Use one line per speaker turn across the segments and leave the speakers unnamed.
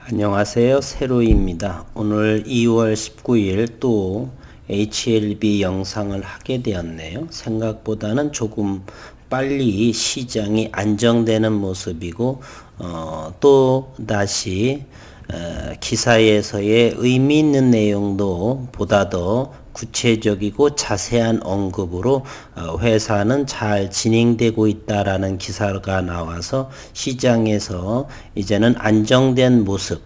안녕하세요. 세로이입니다. 오늘 2월 19일 또 HLB 영상을 하게 되었네요. 생각보다는 조금 빨리 시장이 안정되는 모습이고 또 다시 기사에서의 의미 있는 내용도 보다 더 구체적이고 자세한 언급으로 회사는 잘 진행되고 있다라는 기사가 나와서 시장에서 이제는 안정된 모습,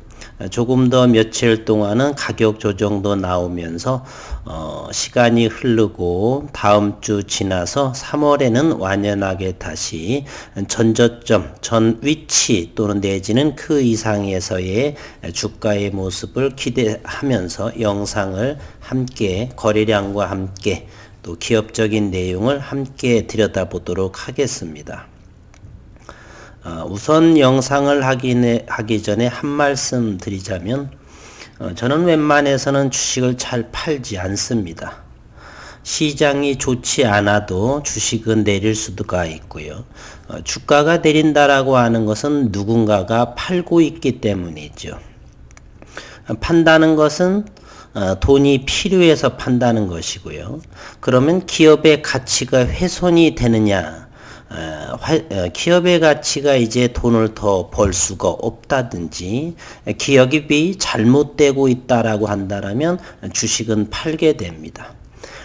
조금 더 며칠 동안은 가격 조정도 나오면서 시간이 흐르고 다음 주 지나서 3월에는 완연하게 다시 전저점, 전 위치 또는 내지는 그 이상에서의 주가의 모습을 기대하면서 영상을 함께 거래량과 함께 또 기업적인 내용을 함께 들여다보도록 하겠습니다. 우선 영상을 하기 전에 한 말씀 드리자면 저는 웬만해서는 주식을 잘 팔지 않습니다. 시장이 좋지 않아도 주식은 내릴 수가 있고요. 주가가 내린다라고 하는 것은 누군가가 팔고 있기 때문이죠. 판다는 것은 돈이 필요해서 판다는 것이고요. 그러면 기업의 가치가 훼손이 되느냐? 기업의 가치가 이제 돈을 더 벌 수가 없다든지 기업이 잘못되고 있다라고 한다면 주식은 팔게 됩니다.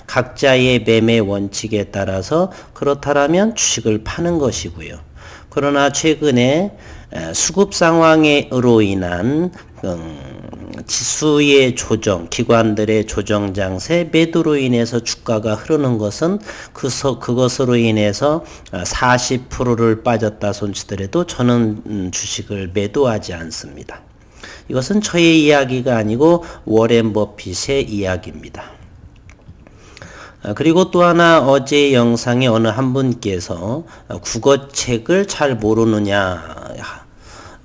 각자의 매매 원칙에 따라서 그렇다면 주식을 파는 것이고요. 그러나 최근에 수급 상황으로 인한 지수의 조정, 기관들의 조정 장세, 매도로 인해서 주가가 흐르는 것은 그것으로 인해서 40%를 빠졌다 손치더라도 저는 주식을 매도하지 않습니다. 이것은 저의 이야기가 아니고 워렌 버핏의 이야기입니다. 그리고 또 하나 어제 영상에 어느 한 분께서 국어책을 잘 모르느냐,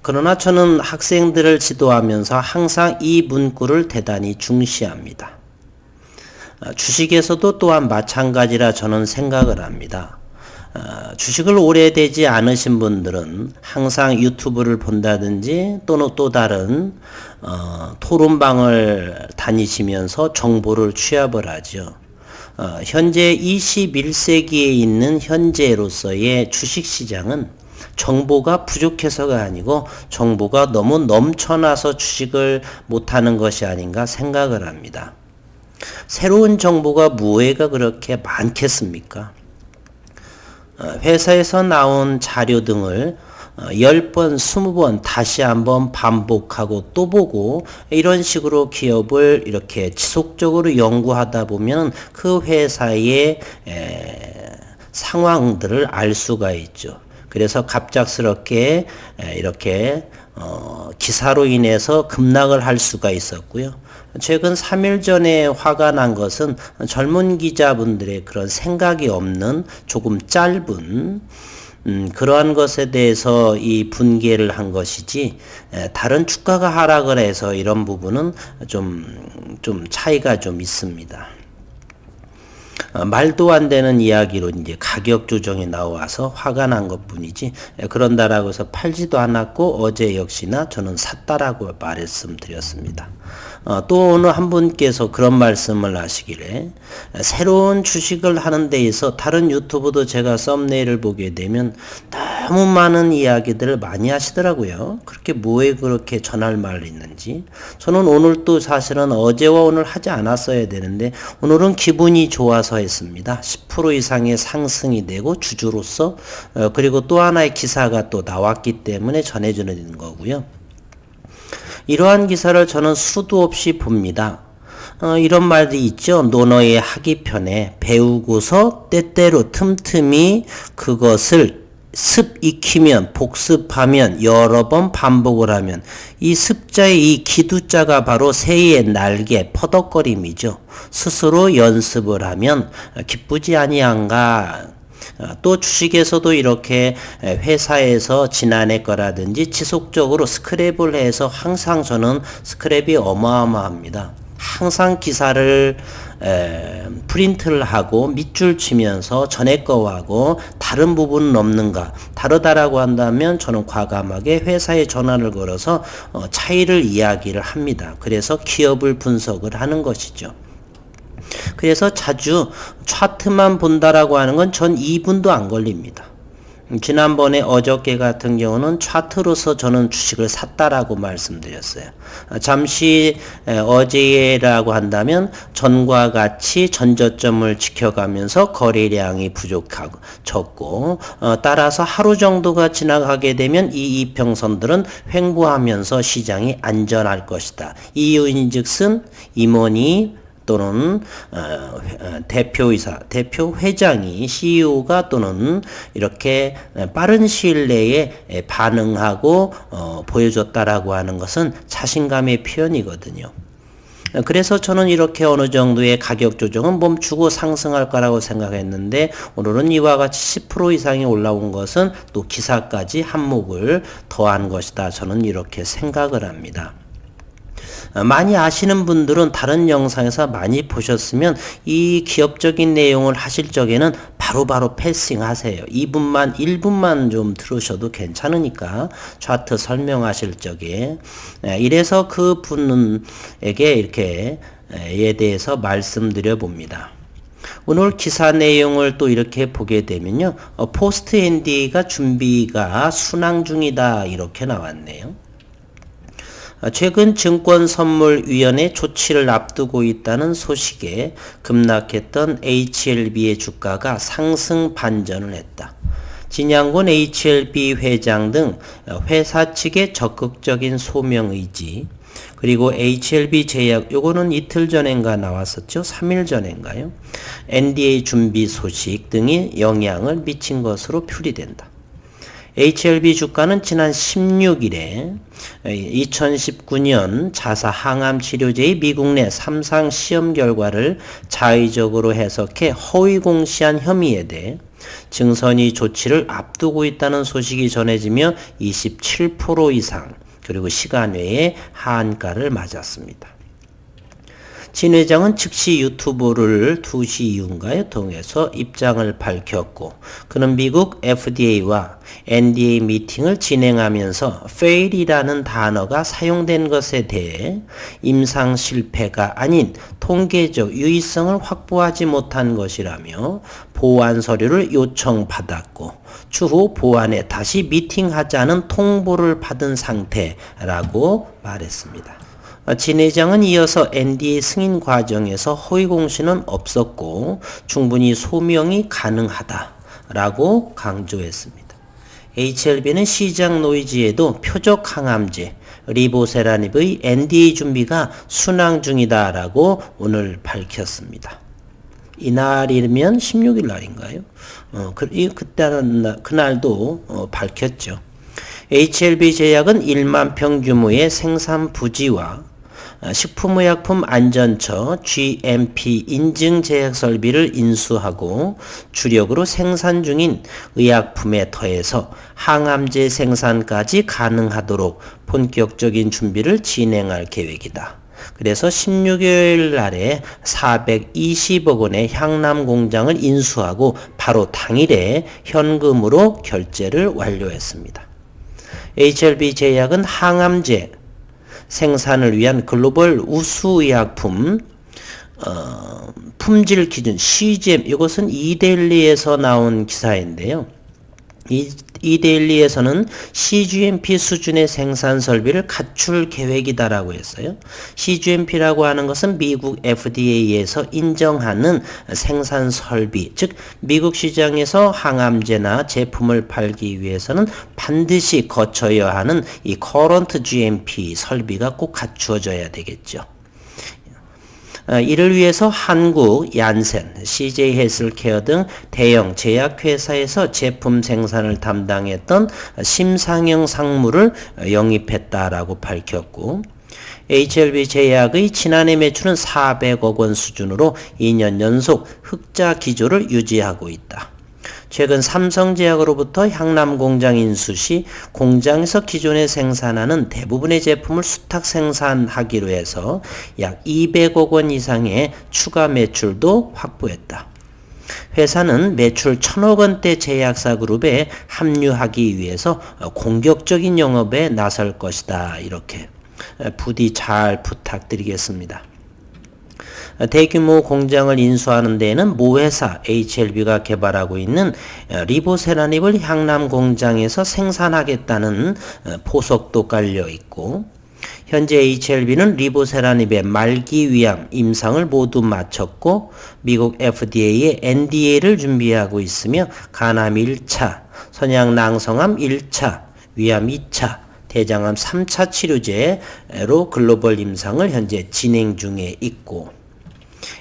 그러나 저는 학생들을 지도하면서 항상 이 문구를 대단히 중시합니다. 주식에서도 또한 마찬가지라 저는 생각을 합니다. 주식을 오래되지 않으신 분들은 항상 유튜브를 본다든지 또는 또 다른 토론방을 다니시면서 정보를 취합을 하죠. 현재 21세기에 있는 현재로서의 주식시장은 정보가 부족해서가 아니고 정보가 너무 넘쳐나서 주식을 못하는 것이 아닌가 생각을 합니다. 새로운 정보가 무엇가 그렇게 많겠습니까? 회사에서 나온 자료 등을 10번, 20번 다시 한번 반복하고 또 보고 이런 식으로 기업을 이렇게 지속적으로 연구하다 보면 그 회사의 상황들을 알 수가 있죠. 그래서 갑작스럽게 이렇게 기사로 인해서 급락을 할 수가 있었고요. 최근 3일 전에 화가 난 것은 젊은 기자분들의 그런 생각이 없는 조금 짧은 그러한 것에 대해서 이 분개를 한 것이지 다른 주가가 하락을 해서 이런 부분은 좀 차이가 좀 있습니다. 말도 안 되는 이야기로 이제 가격 조정이 나와서 화가 난 것 뿐이지 그런다라고 해서 팔지도 않았고 어제 역시나 저는 샀다라고 말씀드렸습니다. 또 어느 한 분께서 그런 말씀을 하시길래 새로운 주식을 하는 데 있어 다른 유튜브도 제가 썸네일을 보게 되면 너무 많은 이야기들을 많이 하시더라고요. 그렇게 뭐에 그렇게 전할 말이 있는지. 저는 오늘 또 사실은 어제와 오늘 하지 않았어야 되는데 오늘은 기분이 좋아서 했습니다. 10% 이상의 상승이 되고 주주로서 그리고 또 하나의 기사가 또 나왔기 때문에 전해주는 거고요. 이러한 기사를 저는 수도 없이 봅니다. 이런 말도 있죠. 논어의 하기편에 배우고서 때때로 틈틈이 그것을 익히면 복습하면 여러 번 반복을 하면 이 습자의 이 기두자가 바로 새의 날개 퍼덕거림이죠. 스스로 연습을 하면 기쁘지 아니한가. 또 주식에서도 이렇게 회사에서 지난해 거라든지 지속적으로 스크랩을 해서 항상 저는 스크랩이 어마어마합니다. 항상 기사를 프린트를 하고 밑줄 치면서 전에 거하고 다른 부분은 없는가, 다르다라고 한다면 저는 과감하게 회사에 전화를 걸어서 차이를 이야기를 합니다. 그래서 기업을 분석을 하는 것이죠. 그래서 자주 차트만 본다라고 하는 건 전 2분도 안 걸립니다. 지난번에 어저께 같은 경우는 차트로서 저는 주식을 샀다라고 말씀드렸어요. 잠시 어제라고 한다면 전과 같이 전저점을 지켜가면서 거래량이 부족하고 적고 따라서 하루 정도가 지나가게 되면 이 이평선들은 횡보하면서 시장이 안전할 것이다. 이유인즉슨 임원이 또는 대표이사, 대표 회장이 CEO가 또는 이렇게 빠른 시일 내에 반응하고 보여줬다라고 하는 것은 자신감의 표현이거든요. 그래서 저는 이렇게 어느 정도의 가격 조정은 멈추고 상승할 거라고 생각했는데 오늘은 이와 같이 10% 이상이 올라온 것은 또 기사까지 한몫을 더한 것이다. 저는 이렇게 생각을 합니다. 많이 아시는 분들은 다른 영상에서 많이 보셨으면 이 기업적인 내용을 하실 적에는 바로바로 패싱 하세요. 2분만 1분만 좀 들으셔도 괜찮으니까 차트 설명하실 적에 이래서 그 분에게 이렇게 에 대해서 말씀드려 봅니다. 오늘 기사 내용을 또 이렇게 보게 되면요. 포스트 NDA가 준비가 순항 중이다 이렇게 나왔네요. 최근 증권선물위원회 조치를 앞두고 있다는 소식에 급락했던 HLB의 주가가 상승 반전을 했다. 진양군 HLB 회장 등 회사 측의 적극적인 소명 의지, 그리고 HLB 제약, 요거는 이틀 전인가 나왔었죠? 3일 전인가요? NDA 준비 소식 등이 영향을 미친 것으로 풀이된다. HLB 주가는 지난 16일에 2019년 자사 항암 치료제의 미국 내 3상 시험 결과를 자의적으로 해석해 허위 공시한 혐의에 대해 증선이 조치를 앞두고 있다는 소식이 전해지며 27% 이상 그리고 시간 외에 하한가를 맞았습니다. 진 회장은 즉시 유튜브를 2시 이후인가요? 통해서 입장을 밝혔고 그는 미국 FDA와 NDA 미팅을 진행하면서 fail이라는 단어가 사용된 것에 대해 임상 실패가 아닌 통계적 유의성을 확보하지 못한 것이라며 보완 서류를 요청받았고 추후 보완에 다시 미팅하자는 통보를 받은 상태라고 말했습니다. 진 회장은 이어서 NDA 승인 과정에서 허위 공시는 없었고 충분히 소명이 가능하다라고 강조했습니다. HLB는 시장 노이즈에도 표적 항암제 리보세라닙의 NDA 준비가 순항 중이다라고 오늘 밝혔습니다. 이날이면 16일 날인가요? 그날도 밝혔죠. HLB 제약은 1만 평 규모의 생산 부지와 식품의약품안전처 GMP 인증 제약 설비를 인수하고 주력으로 생산 중인 의약품에 더해서 항암제 생산까지 가능하도록 본격적인 준비를 진행할 계획이다. 그래서 16일 날에 420억 원의 향남 공장을 인수하고 바로 당일에 현금으로 결제를 완료했습니다. HLB 제약은 항암제 생산을 위한 글로벌 우수의약품 품질 기준 CGM, 이것은 이데일리에서 나온 기사인데요. 이데일리에서는 CGMP 수준의 생산 설비를 갖출 계획이다라고 했어요. CGMP라고 하는 것은 미국 FDA에서 인정하는 생산 설비, 즉 미국 시장에서 항암제나 제품을 팔기 위해서는 반드시 거쳐야 하는 이 커런트 GMP 설비가 꼭 갖추어져야 되겠죠. 이를 위해서 한국, 얀센, CJ 헬스케어 등 대형 제약회사에서 제품 생산을 담당했던 심상영 상무를 영입했다라고 밝혔고 HLB 제약의 지난해 매출은 400억 원 수준으로 2년 연속 흑자 기조를 유지하고 있다. 최근 삼성제약으로부터 향남 공장 인수 시 공장에서 기존에 생산하는 대부분의 제품을 수탁 생산하기로 해서 약 200억 원 이상의 추가 매출도 확보했다. 회사는 매출 1,000억 원대 제약사 그룹에 합류하기 위해서 공격적인 영업에 나설 것이다. 이렇게 부디 잘 부탁드리겠습니다. 대규모 공장을 인수하는 데에는 모 회사 HLB가 개발하고 있는 리보세라닙을 향남 공장에서 생산하겠다는 포석도 깔려 있고, 현재 HLB는 리보세라닙의 말기 위암 임상을 모두 마쳤고 미국 FDA에 NDA를 준비하고 있으며 간암 1차, 선양낭성암 1차, 위암 2차, 대장암 3차 치료제로 글로벌 임상을 현재 진행 중에 있고,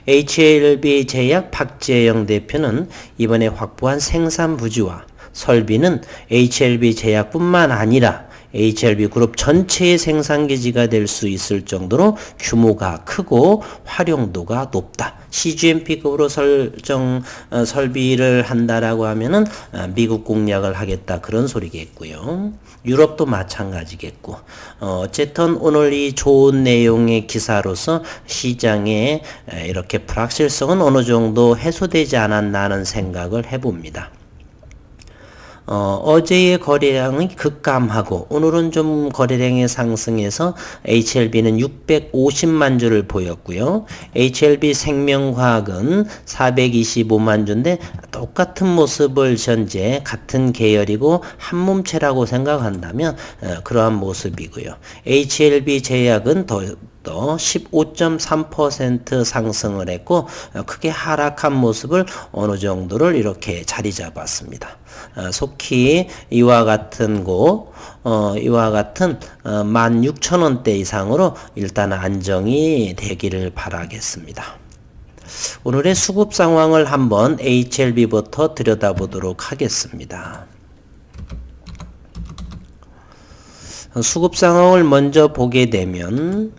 HLB 제약 박재영 대표는 이번에 확보한 생산 부지와 설비는 HLB 제약뿐만 아니라 HLB 그룹 전체의 생산기지가 될 수 있을 정도로 규모가 크고 활용도가 높다. CGMP급으로 설비를 한다라고 하면은 미국 공략을 하겠다, 그런 소리겠고요. 유럽도 마찬가지겠고. 어쨌든 오늘 이 좋은 내용의 기사로서 시장에 이렇게 불확실성은 어느 정도 해소되지 않았나 하는 생각을 해봅니다. 어제의 거래량이 급감하고 오늘은 좀 거래량이 상승해서 HLB는 650만 주를 보였고요. HLB 생명과학은 425만 주인데 똑같은 모습을 현재 같은 계열이고 한 몸체라고 생각한다면 그러한 모습이고요. HLB 제약은 더 15.3% 상승을 했고 크게 하락한 모습을 어느 정도를 이렇게 자리 잡았습니다. 속히 이와 같은 16,000원대 이상으로 일단 안정이 되기를 바라겠습니다. 오늘의 수급 상황을 한번 HLB부터 들여다보도록 하겠습니다. 수급 상황을 먼저 보게 되면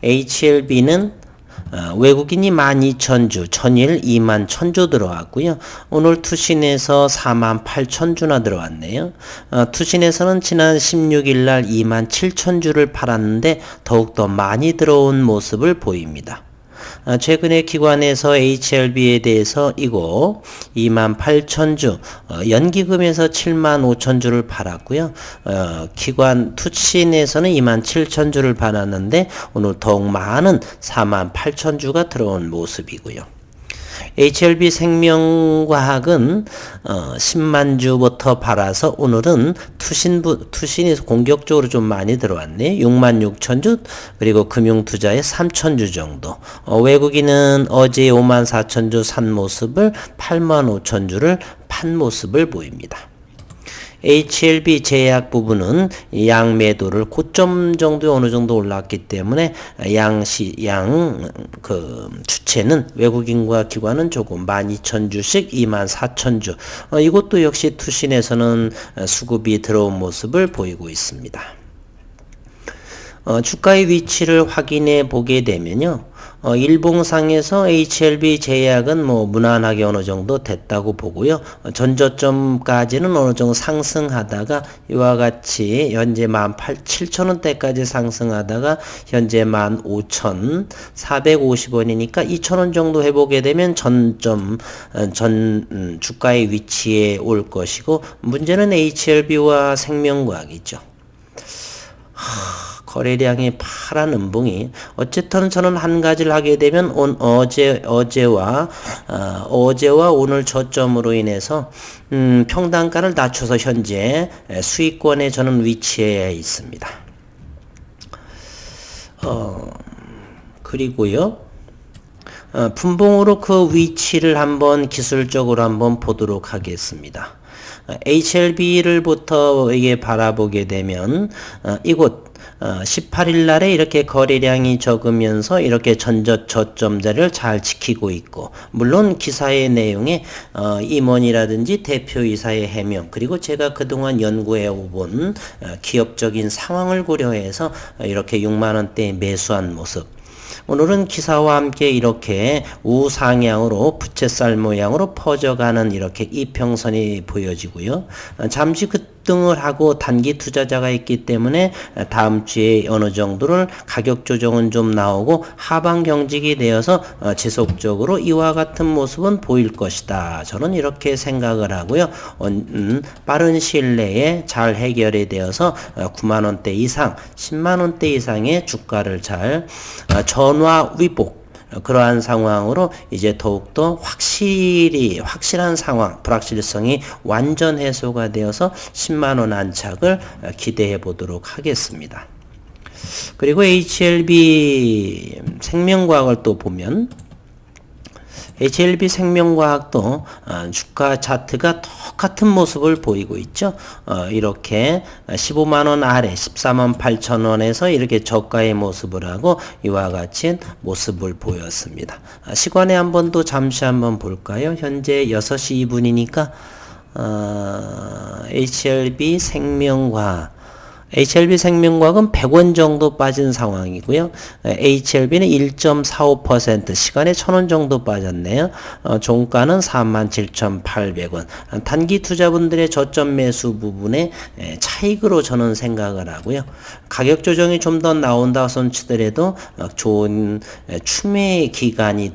HLB는 외국인이 12,000주, 전일 21,000주 들어왔고요. 오늘 투신에서 48,000주나 들어왔네요. 투신에서는 지난 16일 날 27,000주를 팔았는데 더욱더 많이 들어온 모습을 보입니다. 최근에 기관에서 HLB에 대해서 이거 28,000주, 연기금에서 75,000주를 팔았고요. 기관 투신에서는 27,000주를 팔았는데 오늘 더욱 많은 48,000주가 들어온 모습이고요. HLB 생명과학은 10만 주부터 팔아서 오늘은 투신이 공격적으로 좀 많이 들어왔네. 6만 6천 주, 그리고 금융투자에 3천 주 정도. 외국인은 어제 5만 4천 주 산 모습을 8만 5천 주를 판 모습을 보입니다. HLB 제약 부분은 양 매도를 고점 정도에 어느 정도 올랐기 때문에 주체는 외국인과 기관은 조금 12,000주씩 24,000주. 이것도 역시 투신에서는 수급이 들어온 모습을 보이고 있습니다. 주가의 위치를 확인해 보게 되면요. 일봉상에서 HLB 제약은 무난하게 어느 정도 됐다고 보고요. 전저점까지는 어느 정도 상승하다가 이와 같이 현재 17,000원대까지 상승하다가 현재 15,450원이니까 2,000원 정도 해보게 되면 주가의 위치에 올 것이고, 문제는 HLB와 생명과학이죠. 거래량이 파란 음봉이, 어쨌든 저는 한 가지를 하게 되면 어제와 오늘 저점으로 인해서 평단가를 낮춰서 현재 수익권에 저는 위치해 있습니다. 그리고요, 분봉으로 그 위치를 한번 기술적으로 한번 보도록 하겠습니다. HLB를부터 이게 바라보게 되면 이곳 18일 날에 이렇게 거래량이 적으면서 이렇게 저점 자리를 잘 지키고 있고, 물론 기사의 내용에 임원이라든지 대표이사의 해명, 그리고 제가 그동안 연구해 본 기업적인 상황을 고려해서 이렇게 6만원대에 매수한 모습. 오늘은 기사와 함께 이렇게 우상향으로 부채살 모양으로 퍼져가는 이렇게 이평선이 보여지고요. 잠시 급등을 하고 단기 투자자가 있기 때문에 다음 주에 어느 정도를 가격 조정은 좀 나오고 하방 경직이 되어서 지속적으로 이와 같은 모습은 보일 것이다. 저는 이렇게 생각을 하고요. 빠른 시일 내에 잘 해결이 되어서 9만 원대 이상, 10만 원대 이상의 주가를 잘 전화 위복 그러한 상황으로 이제 더욱더 확실한 상황, 불확실성이 완전 해소가 되어서 10만원 안착을 기대해 보도록 하겠습니다. 그리고 HLB 생명과학을 또 보면 HLB 생명과학도 주가 차트가 똑같은 모습을 보이고 있죠. 이렇게 15만원 아래 14만 8천원에서 이렇게 저가의 모습을 하고 이와 같이 모습을 보였습니다. 시간에 한번 또 잠시 한번 볼까요? 현재 6시 2분이니까 HLB 생명과학은 100원 정도 빠진 상황이고요. HLB는 1.45% 시간에 1,000원 정도 빠졌네요. 종가는 47,800원. 단기 투자분들의 저점 매수 부분에 차익으로 저는 생각을 하고요. 가격 조정이 좀 더 나온다 손치더라도 좋은 추매 기간이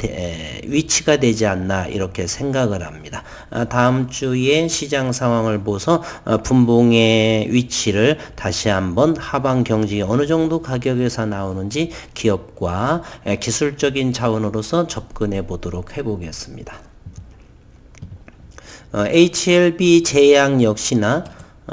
위치가 되지 않나 이렇게 생각을 합니다. 다음 주에 시장 상황을 보서 분봉의 위치를 다시 한번 하방 경직이 어느 정도 가격에서 나오는지 기업과 기술적인 자원으로서 접근해 보도록 해보겠습니다. HLB 제약 역시나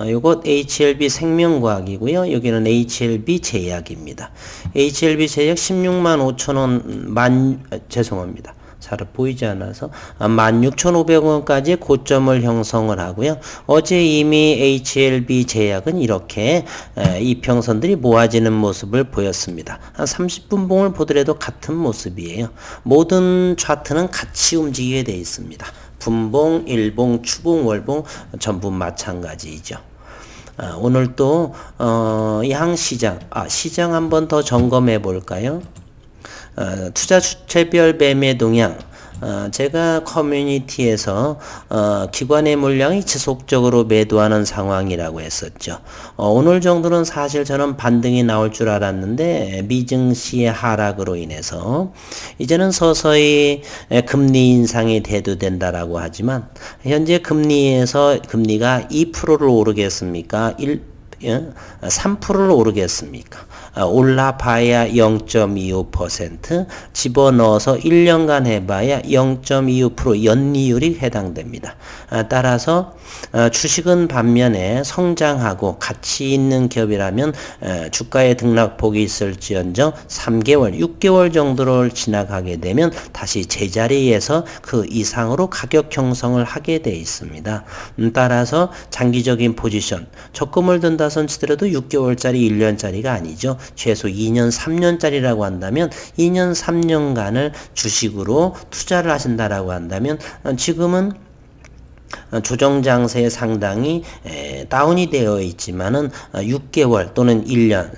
요것 HLB 생명과학이고요. 여기는 HLB 제약입니다. HLB 제약 16만 5천원 죄송합니다. 잘 보이지 않아서 16,500원까지 고점을 형성을 하고요. 어제 이미 HLB 제약은 이렇게 이평선들이 모아지는 모습을 보였습니다. 한 30분 봉을 보더라도 같은 모습이에요. 모든 차트는 같이 움직이게 되어 있습니다. 분봉, 일봉, 추봉, 월봉 전부 마찬가지이죠. 오늘 또 시장 한번 더 점검해 볼까요? 투자 주체별 매매 동향 제가 커뮤니티에서 기관의 물량이 지속적으로 매도하는 상황이라고 했었죠. 오늘 정도는 사실 저는 반등이 나올 줄 알았는데 미증시의 하락으로 인해서 이제는 서서히 금리 인상이 대두된다라고 하지만 현재 금리가 2%를 오르겠습니까? 3%를 오르겠습니까? 올라봐야 0.25% 집어넣어서 1년간 해봐야 0.25% 연이율이 해당됩니다. 따라서 주식은 반면에 성장하고 가치 있는 기업이라면 주가의 등락폭이 있을지언정 3개월, 6개월 정도를 지나가게 되면 다시 제자리에서 그 이상으로 가격 형성을 하게 돼 있습니다. 따라서 장기적인 포지션, 적금을 든다 손치더라도 6개월짜리 1년짜리가 아니죠. 최소 2년, 3년짜리라고 한다면 2년, 3년간을 주식으로 투자를 하신다라고 한다면 지금은 조정 장세에 상당히 다운이 되어 있지만은 6개월 또는 1년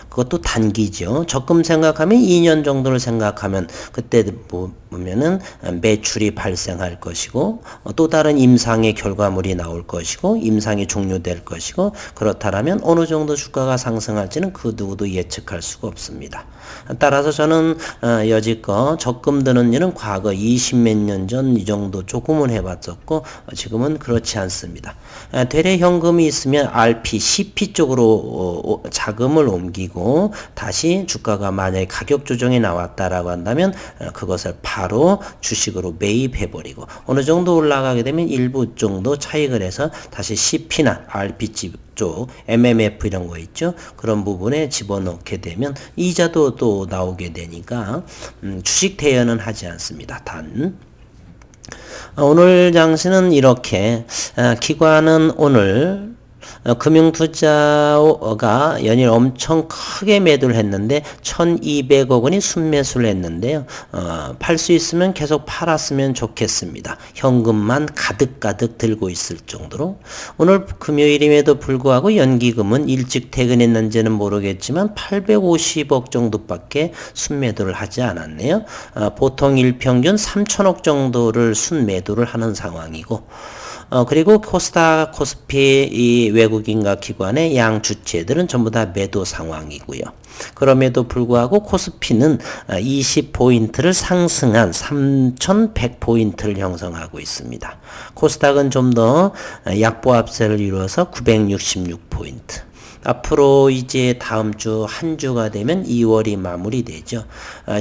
그것도 단기죠. 적금 생각하면 2년 정도를 생각하면 그때 보면은 매출이 발생할 것이고 또 다른 임상의 결과물이 나올 것이고 임상이 종료될 것이고 그렇다면 어느 정도 주가가 상승할지는 그 누구도 예측할 수가 없습니다. 따라서 저는 여지껏 적금 드는 일은 과거 20몇 년 전 이 정도 조금은 해봤었고 지금은 그렇지 않습니다. 대래 현금이 있으면 RP, CP 쪽으로 자금을 옮기고 다시 주가가 만약에 가격 조정이 나왔다라고 한다면 그것을 바로 주식으로 매입해버리고 어느 정도 올라가게 되면 일부 정도 차익을 해서 다시 CP나 RP 쪽 MMF 이런 거 있죠. 그런 부분에 집어넣게 되면 이자도 또 나오게 되니까 주식 대여는 하지 않습니다. 단 오늘 장세는 이렇게 기관은 오늘 금융투자가 연일 엄청 크게 매도를 했는데 1200억 원이 순매수를 했는데요. 팔 수 있으면 계속 팔았으면 좋겠습니다. 현금만 가득가득 들고 있을 정도로. 오늘 금요일임에도 불구하고 연기금은 일찍 퇴근했는지는 모르겠지만 850억 정도밖에 순매도를 하지 않았네요. 보통 일평균 3천억 정도를 순매도를 하는 상황이고, 그리고 코스닥, 코스피 이 외국인과 기관의 양 주체들은 전부 다 매도 상황이고요. 그럼에도 불구하고 코스피는 20포인트를 상승한 3,100포인트를 형성하고 있습니다. 코스닥은 좀 더 약보합세를 이루어서 966포인트. 앞으로 이제 다음 주 한 주가 되면 2월이 마무리되죠.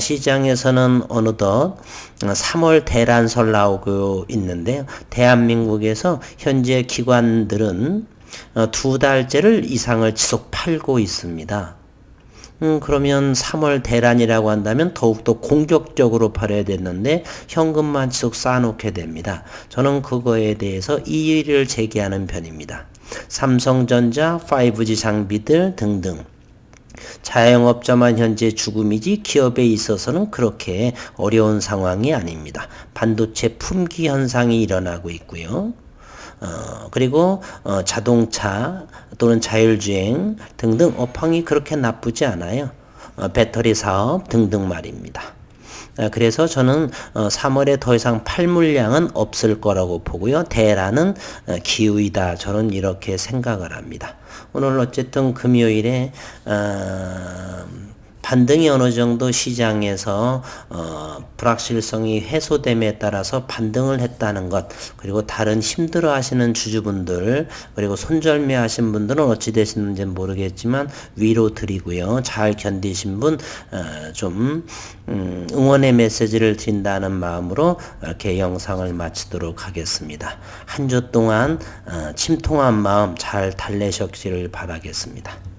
시장에서는 어느덧 3월 대란설 나오고 있는데요. 대한민국에서 현재 기관들은 2달째를 이상을 지속 팔고 있습니다. 그러면 3월 대란이라고 한다면 더욱더 공격적으로 팔아야 됐는데 현금만 지속 쌓아놓게 됩니다. 저는 그거에 대해서 이의를 제기하는 편입니다. 삼성전자, 5G 장비들 등등 자영업자만 현재 죽음이지 기업에 있어서는 그렇게 어려운 상황이 아닙니다. 반도체 품귀 현상이 일어나고 있고요. 그리고 자동차 또는 자율주행 등등 업황이 그렇게 나쁘지 않아요. 배터리 사업 등등 말입니다. 그래서 저는 3월에 더 이상 팔 물량은 없을 거라고 보고요. 대란은 기우이다. 저는 이렇게 생각을 합니다. 오늘 어쨌든 금요일에 반등이 어느 정도 시장에서 불확실성이 해소됨에 따라서 반등을 했다는 것, 그리고 다른 힘들어 하시는 주주분들, 그리고 손절매 하신 분들은 어찌 되시는지 모르겠지만 위로 드리고요. 잘 견디신 분 좀 응원의 메시지를 드린다는 마음으로 이렇게 영상을 마치도록 하겠습니다. 한 주 동안 침통한 마음 잘 달래셨기를 바라겠습니다.